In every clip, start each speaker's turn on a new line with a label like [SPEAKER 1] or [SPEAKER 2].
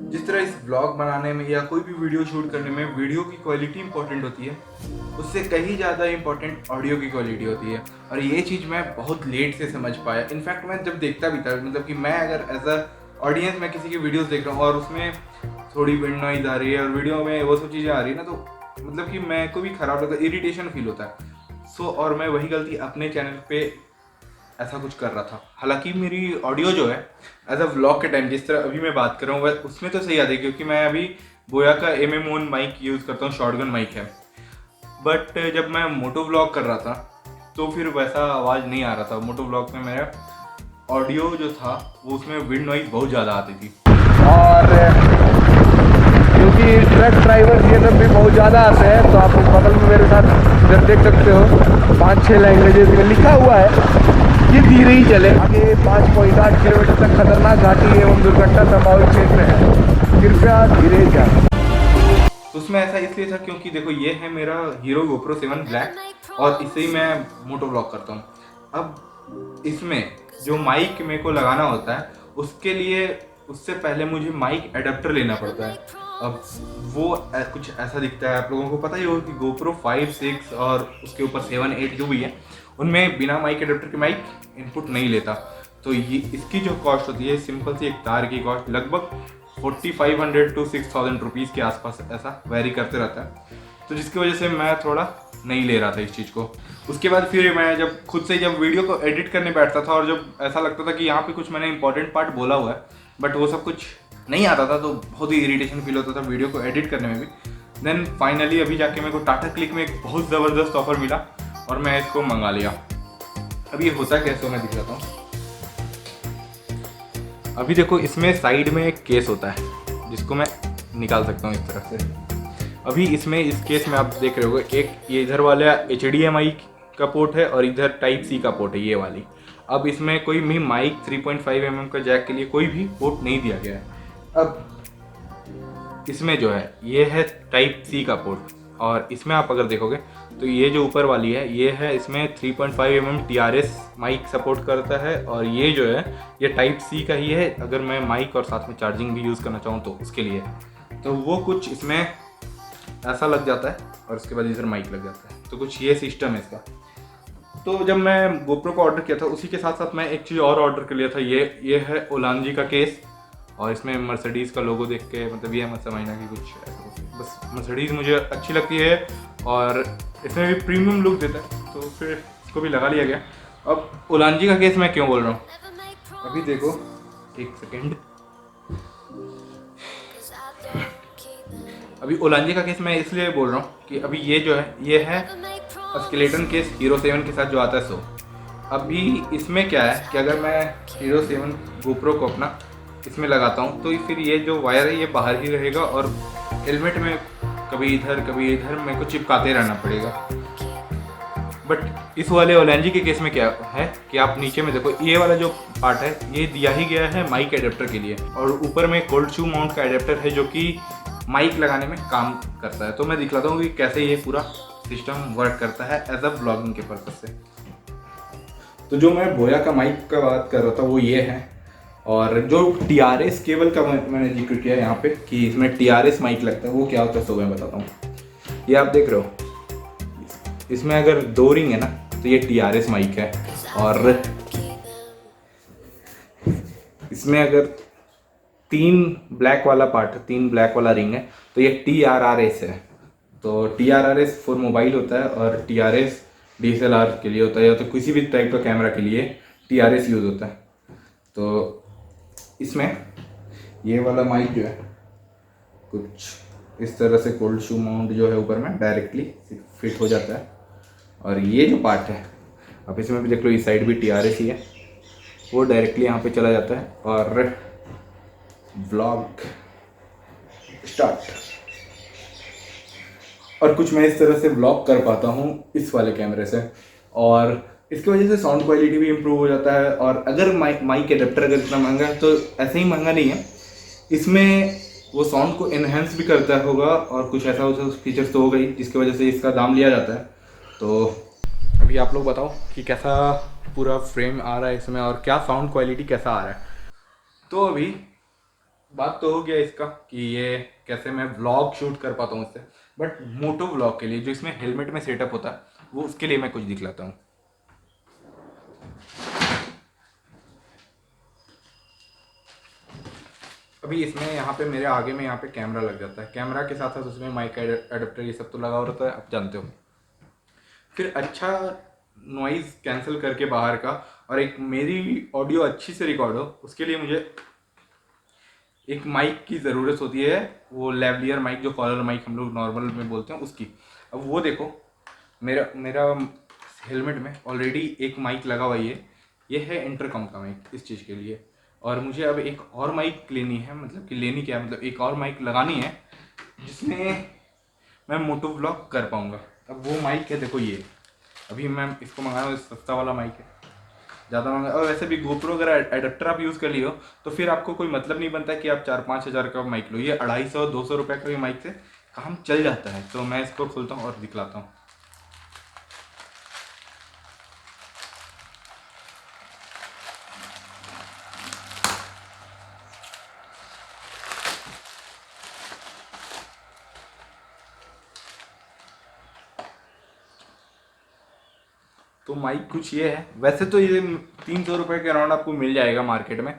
[SPEAKER 1] जिस तरह इस ब्लॉग बनाने में या कोई भी वीडियो शूट करने में वीडियो की क्वालिटी इंपॉर्टेंट होती है, उससे कहीं ज़्यादा इंपॉर्टेंट ऑडियो की क्वालिटी होती है। और ये चीज़ मैं बहुत लेट से समझ पाया। इनफैक्ट मैं जब देखता भी था, मतलब कि मैं अगर एज अ ऑडियंस मैं किसी की वीडियोस देख रहा हूँ और उसमें थोड़ी विंड नॉइज आ रही है और वीडियो में वो सब चीज़ें आ रही है ना, तो मतलब कि मैं को भी ख़राब लगता है, इरिटेशन फील होता है। और मैं वही गलती अपने चैनल पे ऐसा कुछ कर रहा था। हालांकि मेरी ऑडियो जो है एज अ व्लॉग के टाइम जिस तरह अभी मैं बात कर रहा हूँ उसमें तो सही आती है, क्योंकि मैं अभी बोया का MM1 माइक यूज़ करता हूँ, शॉटगन माइक है। बट जब मैं मोटो व्लॉग कर रहा था तो फिर वैसा आवाज़ नहीं आ रहा था। मोटो व्लॉग में मेरा ऑडियो जो था वो उसमें विंड नॉइज बहुत ज़्यादा आती थी।
[SPEAKER 2] और क्योंकि ट्रक ड्राइवर ये सब भी बहुत ज़्यादा आते हैं, तो आप बगल में मेरे साथ इधर देख सकते हो 5-6 लैंग्वेजेस में लिखा हुआ है कि धीरे ही चले। आगे 5.8 किलोमीटर तक खतरनाक घाटी एवं दुर्घटना संभावित क्षेत्र है, कृपया धीरे जाएं।
[SPEAKER 1] उसमें ऐसा इसलिए था क्योंकि देखो ये है मेरा हीरो GoPro 7 ब्लैक और इसे ही मैं मोटो व्लॉग करता हूँ। अब इसमें जो माइक मेरे को लगाना होता है उसके लिए उससे पहले मुझे माइक एडाप्टर लेना पड़ता है। अब वो कुछ ऐसा दिखता है, आप लोगों को पता ही होगा कि GoPro 5, 6 और उसके ऊपर 7, 8 जो भी है उनमें बिना माइक एडाप्टर के माइक इनपुट नहीं लेता। तो ये इसकी जो कॉस्ट होती है, सिंपल सी एक तार की कॉस्ट लगभग 4500 to 6000 रुपीज़ के आसपास ऐसा वेरी करते रहता है। तो जिसकी वजह से मैं थोड़ा नहीं ले रहा था इस चीज़ को। उसके बाद फिर मैं जब खुद से जब वीडियो को एडिट करने बैठता था और जब ऐसा लगता था कि यहाँ पे कुछ मैंने इंपॉर्टेंट पार्ट बोला हुआ है बट वो सब कुछ नहीं आता था, तो बहुत ही इरिटेशन फील होता था वीडियो को एडिट करने में भी। देन फाइनली अभी जाके मेरे को टाटा क्लिक में एक बहुत ज़बरदस्त ऑफर मिला और मैं इसको मंगा लिया। अब ये होता कैसे मैं दिखाता हूँ। अभी देखो इसमें साइड में एक केस होता है जिसको मैं निकाल सकता हूँ इस तरह से। अभी इसमें इस केस में आप देख रहे हो एक ये इधर वाला HDMI का पोर्ट है और इधर Type-C का पोर्ट है ये वाली। अब इसमें कोई भी माइक 3.5 mm का जैक के लिए कोई भी पोर्ट नहीं दिया गया है। अब इसमें जो है ये है Type-C का पोर्ट और इसमें आप अगर देखोगे तो ये जो ऊपर वाली है ये है, इसमें 3.5 mm TRS माइक सपोर्ट करता है और ये जो है ये Type-C का ही है। अगर मैं माइक और साथ में चार्जिंग भी यूज़ करना चाहूँ तो उसके लिए तो वो कुछ इसमें ऐसा लग जाता है और उसके बाद इधर माइक लग जाता है। तो कुछ ये सिस्टम है इसका। तो जब मैं GoPro को ऑर्डर किया था उसी के साथ साथ मैं एक चीज़ और ऑर्डर कर लिया था। ये है ओलांजी का केस और इसमें मर्सिडीज़ का लोगो देख के मतलब ये मत समझना कि कुछ ऐसा कुछ, बस मर्सिडीज़ मुझे अच्छी लगती है और इसमें भी प्रीमियम लुक देता है तो फिर इसको भी लगा लिया गया। अब ओलांजी का केस मैं क्यों बोल रहा हूँ, अभी देखो एक सेकेंड। अभी ओलांजी का केस मैं इसलिए बोल रहा हूँ कि अभी ये जो है ये है स्केलेटन केस हीरो 7 के साथ जो आता है। सो अभी इसमें क्या है कि अगर मैं हीरो 7 GoPro को अपना इसमें लगाता हूँ तो फिर ये जो वायर है ये बाहर ही रहेगा और हेलमेट में कभी इधर मेरे को चिपकाते रहना पड़ेगा। बट इस वाले ओलांजी के केस में क्या है कि आप नीचे में देखो ये वाला जो पार्ट है ये दिया ही गया है माइक एडेप्टर के लिए और ऊपर में कोल्ड शू माउंट का एडेप्टर है जो कि माइक लगाने में काम करता है। तो मैं दिखलाता हूँ कि कैसे ये पूरा सिस्टम वर्क करता है एज अ ब्लॉगिंग के पर्पज से। तो जो मैं बोया का माइक का बात कर रहा था वो ये है और जो TRS केबल का मैंने जिक्र किया यहाँ पे कि इसमें TRS माइक लगता है वो क्या होता है, सो मैं बताता हूँ। ये आप देख रहे हो इसमें अगर 2 रिंग है ना तो ये TRS माइक है और इसमें अगर 3 ब्लैक वाला पार्ट 3 ब्लैक वाला रिंग है तो ये TRRS है। तो TRRS फॉर मोबाइल होता है और TRS DSLR के लिए होता है या तो किसी भी टाइप का कैमरा के लिए TRS यूज़ होता है। तो इसमें ये वाला माइक जो है कुछ इस तरह से कोल्ड शू माउंट जो है ऊपर में डायरेक्टली फिट हो जाता है और ये जो पार्ट है अब इसमें भी देख लो इस साइड भी TRS ही है, वो डायरेक्टली यहाँ पे चला जाता है और व्लॉग स्टार्ट। और कुछ मैं इस तरह से व्लॉग कर पाता हूँ इस वाले कैमरे से और इसकी वजह से साउंड क्वालिटी भी इम्प्रूव हो जाता है। और अगर माइक एडेप्टर अगर इतना महंगा है तो ऐसे ही महंगा नहीं है, इसमें वो साउंड को एनहेंस भी करता होगा और कुछ ऐसा फीचर्स तो हो गई जिसकी वजह से इसका दाम लिया जाता है। तो अभी आप लोग बताओ कि कैसा पूरा फ्रेम आ रहा है इसमें और क्या साउंड क्वालिटी कैसा आ रहा है। तो अभी बात तो हो गया इसका कि ये कैसे मैं व्लॉग शूट कर पाता हूँ इससे, बट मोटो व्लॉग के लिए जो इसमें हेलमेट में सेटअप होता है वो उसके लिए मैं कुछ दिखलाता हूँ। अभी इसमें यहाँ पे मेरे आगे में यहाँ पे कैमरा लग जाता है, कैमरा के साथ साथ उसमें माइक एडाप्टर ये सब तो लगा रहता है, आप जानते हो। फिर अच्छा नॉइज़ कैंसिल करके बाहर का और एक मेरी ऑडियो अच्छी से रिकॉर्ड हो, उसके लिए मुझे एक माइक की ज़रूरत होती है, वो लेवलियर माइक जो कॉलर माइक हम लोग नॉर्मल में बोलते हैं उसकी। अब वो देखो मेरा मेरा हेलमेट में ऑलरेडी एक माइक लगा हुआ है, ये है इंटरकॉम का माइक इस चीज़ के लिए, और मुझे अब एक और माइक लेनी है, मतलब कि लेनी क्या है, मतलब एक और माइक लगानी है जिसमें मैं मोटो व्लॉग कर पाऊँगा। अब वो माइक है, देखो ये अभी मैं इसको मंगाया हूँ, सस्ता वाला माइक है, ज़्यादा महंगा। और वैसे भी GoPro अगर एडाप्टर आप यूज़ कर लियो तो फिर आपको कोई मतलब नहीं बनता कि आप 4-5 हज़ार का माइक लो, ये 250-200 रुपये का भी माइक से काम चल जाता है। तो मैं इसको खोलता हूँ और दिखलाता हूँ। तो माइक कुछ ये है, वैसे तो ये 300 रुपये के अराउंड आपको मिल जाएगा मार्केट में,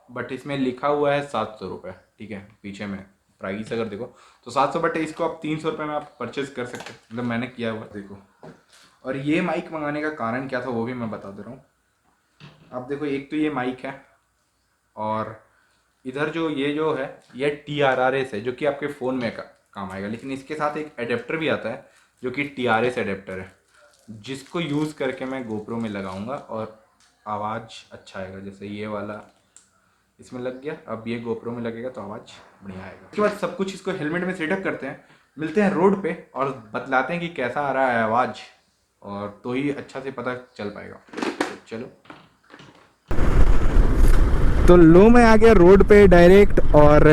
[SPEAKER 1] बट इसमें लिखा हुआ है 700 रुपये, ठीक है, पीछे में प्राइस अगर देखो तो 700, बट इसको आप 300 रुपये में आप परचेज कर सकते हैं, मतलब मैंने किया हुआ देखो। और ये माइक मंगाने का कारण क्या था वो भी मैं बता दे रहा हूँ। आप देखो, एक तो ये माइक है और इधर जो है ये TRRS है जो कि आपके फ़ोन में काम आएगा, लेकिन इसके साथ एक एडेप्टर भी आता है जो कि TRS एडेप्टर है, जिसको यूज़ करके मैं GoPro में लगाऊंगा और आवाज़ अच्छा आएगा। जैसे ये वाला इसमें लग गया, अब ये GoPro में लगेगा तो आवाज़ बढ़िया आएगा। उसके बाद सब कुछ इसको हेलमेट में सेटअप करते हैं, मिलते हैं रोड पे और बतलाते हैं कि कैसा आ रहा है आवाज़, और तो ही अच्छा से पता चल पाएगा। तो चलो,
[SPEAKER 2] तो लो मैं आ गया रोड पे डायरेक्ट, और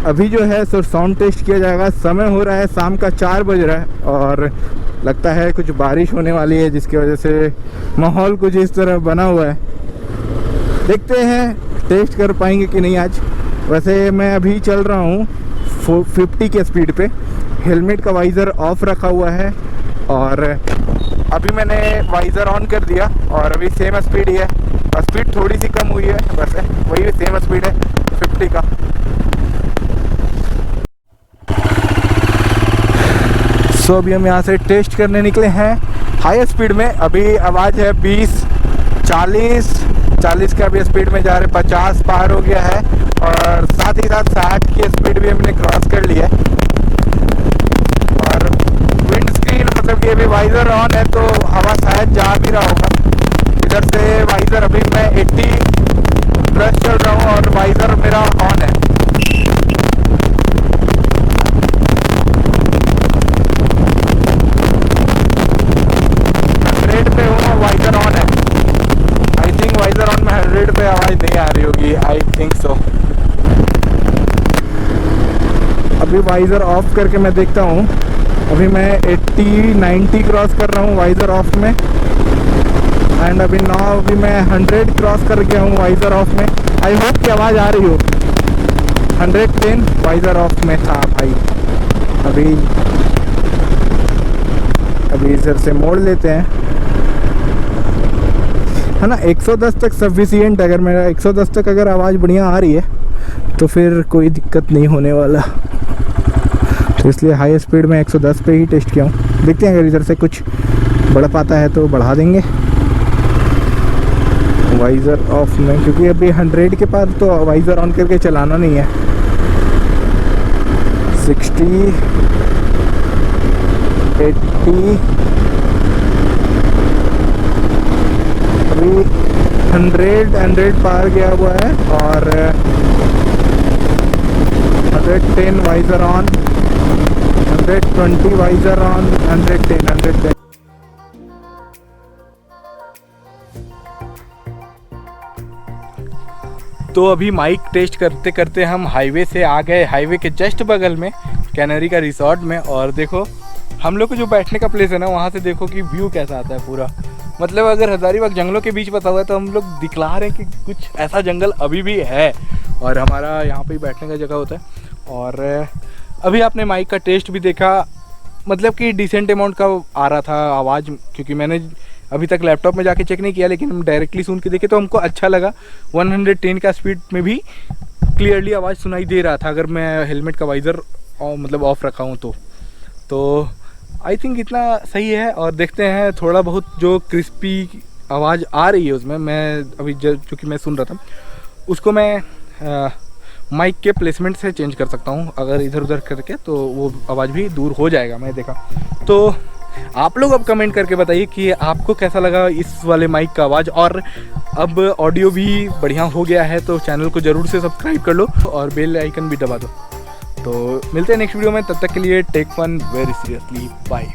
[SPEAKER 2] अभी जो है सो साउंड टेस्ट किया जाएगा। समय हो रहा है शाम का 4 बज रहा है और लगता है कुछ बारिश होने वाली है, जिसकी वजह से माहौल कुछ इस तरह बना हुआ है। देखते हैं टेस्ट कर पाएंगे कि नहीं आज। वैसे मैं अभी चल रहा हूँ 50 के स्पीड पे, हेलमेट का वाइज़र ऑफ रखा हुआ है और अभी मैंने वाइज़र ऑन कर दिया और अभी सेम स्पीड ही है, और स्पीड थोड़ी सी कम हुई है, वैसे वही सेम स्पीड है 50 का। सो अभी हम यहाँ से टेस्ट करने निकले हैं हाई स्पीड में। अभी आवाज़ है 20, 40 का भी स्पीड में जा रहे, 50 पार हो गया है, और साथ ही साथ 60 की स्पीड भी हमने क्रॉस कर लिया है। और विंड स्क्रीन, मतलब कि अभी वाइज़र ऑन है तो हवा शायद जा भी रहा होगा। इधर से वाइज़र अभी मैं 80 प्लस चल रहा हूँ और वाइज़र मेरा ऑन है। वाइज़र ऑन है, आई थिंक वाइज़र ऑन में 100 पे आवाज़ नहीं आ रही होगी, आई थिंक सो। अभी वाइज़र ऑफ करके मैं देखता हूँ, अभी मैं 80-90 क्रॉस कर रहा हूँ वाइज़र ऑफ में, एंड अभी मैं 100 क्रॉस कर गया हूँ वाइज़र ऑफ में। आई होप कि आवाज़ आ रही हो। 110 वाइज़र ऑफ में था भाई। अभी इधर से मोड़ लेते हैं, है ना। 110 तक सफिशिएंट, अगर मेरा 110 तक अगर आवाज़ बढ़िया आ रही है तो फिर कोई दिक्कत नहीं होने वाला। तो इसलिए हाई स्पीड में 110 पे ही टेस्ट किया हूँ। देखते हैं अगर इधर से कुछ बढ़ पाता है तो बढ़ा देंगे वाइज़र ऑफ में, क्योंकि अभी 100 के पास तो वाइज़र ऑन करके चलाना नहीं है। 60, 80, अभी 100 पार गया हुआ है, और 110 वाइज़र ऑन, 120 वाइज़र ऑन, 110।
[SPEAKER 1] तो अभी माइक टेस्ट करते करते हम हाईवे से आ गए, हाईवे के जस्ट बगल में कैनरी का रिसोर्ट में। और देखो हम लोग को जो बैठने का प्लेस है ना, वहाँ से देखो कि व्यू कैसा आता है पूरा। मतलब अगर हज़ारीबाग जंगलों के बीच बसा हुआ है तो हम लोग दिखला रहे हैं कि कुछ ऐसा जंगल अभी भी है। और हमारा यहाँ पे बैठने का जगह होता है। और अभी आपने माइक का टेस्ट भी देखा, मतलब कि डिसेंट अमाउंट का आ रहा था आवाज़, क्योंकि मैंने अभी तक लैपटॉप में जाके चेक नहीं किया, लेकिन हम डायरेक्टली सुन के देखे तो हमको अच्छा लगा। 110 का स्पीड में भी क्लियरली आवाज़ सुनाई दे रहा था, अगर मैं हेलमेट का वाइज़र मतलब ऑफ रखा हूँ तो आई थिंक इतना सही है। और देखते हैं, थोड़ा बहुत जो क्रिस्पी आवाज़ आ रही है उसमें, मैं अभी चूँकि मैं सुन रहा था उसको मैं माइक के प्लेसमेंट से चेंज कर सकता हूँ, अगर इधर उधर करके तो वो आवाज़ भी दूर हो जाएगा, मैं देखा। तो आप लोग अब कमेंट करके बताइए कि आपको कैसा लगा इस वाले माइक का आवाज़। और अब ऑडियो भी बढ़िया हो गया है तो चैनल को ज़रूर से सब्सक्राइब कर लो और बेल आइकन भी दबा दो। तो मिलते हैं नेक्स्ट वीडियो में, तब तक के लिए take fun very seriously, bye.